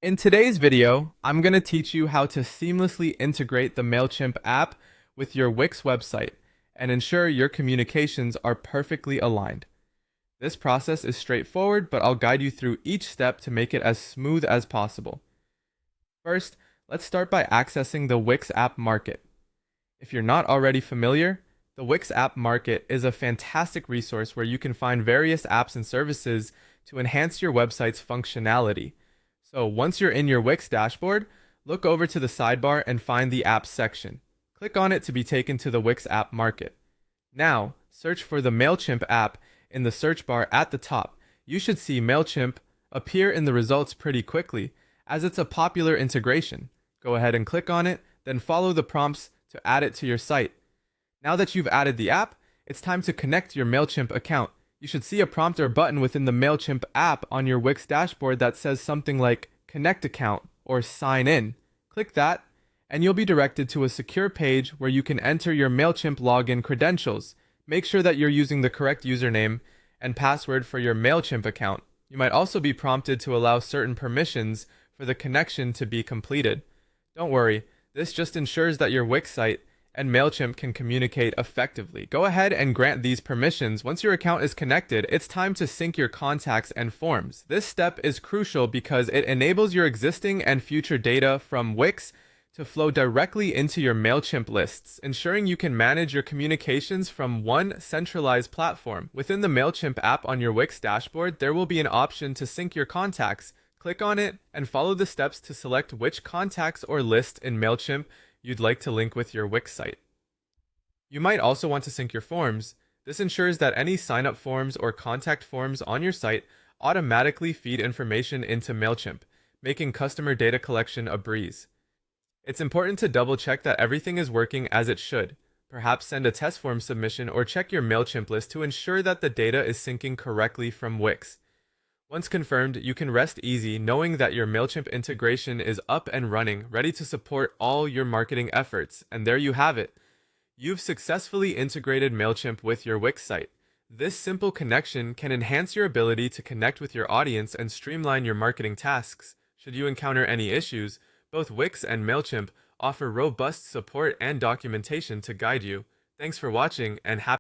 In today's video, I'm going to teach you how to seamlessly integrate the Mailchimp app with your Wix website and ensure your communications are perfectly aligned. This process is straightforward, but I'll guide you through each step to make it as smooth as possible. First, let's start by accessing the Wix app market. If you're not already familiar, the Wix app market is a fantastic resource where you can find various apps and services to enhance your website's functionality. So once you're in your Wix dashboard, look over to the sidebar and find the Apps section. Click on it to be taken to the Wix app market. Now, search for the Mailchimp app in the search bar at the top. You should see Mailchimp appear in the results pretty quickly, as it's a popular integration. Go ahead and click on it, then follow the prompts to add it to your site. Now that you've added the app, it's time to connect your Mailchimp account. You should see a prompt or button within the Mailchimp app on your Wix dashboard that says something like Connect Account or Sign In. Click that, and you'll be directed to a secure page where you can enter your Mailchimp login credentials. Make sure that you're using the correct username and password for your Mailchimp account. You might also be prompted to allow certain permissions for the connection to be completed. Don't worry, this just ensures that your Wix site and Mailchimp can communicate effectively. Go ahead and grant these permissions. Once your account is connected, it's time to sync your contacts and forms. This step is crucial because it enables your existing and future data from Wix to flow directly into your Mailchimp lists, ensuring you can manage your communications from one centralized platform. Within the Mailchimp app on your Wix dashboard, there will be an option to sync your contacts. Click on it and follow the steps to select which contacts or list in Mailchimp you'd like to link with your Wix site. You might also want to sync your forms. This ensures that any sign-up forms or contact forms on your site automatically feed information into Mailchimp, making customer data collection a breeze. It's important to double-check that everything is working as it should. Perhaps send a test form submission or check your Mailchimp list to ensure that the data is syncing correctly from Wix. Once confirmed, you can rest easy knowing that your Mailchimp integration is up and running, ready to support all your marketing efforts. And there you have it. You've successfully integrated Mailchimp with your Wix site. This simple connection can enhance your ability to connect with your audience and streamline your marketing tasks. Should you encounter any issues, both Wix and Mailchimp offer robust support and documentation to guide you. Thanks for watching and happy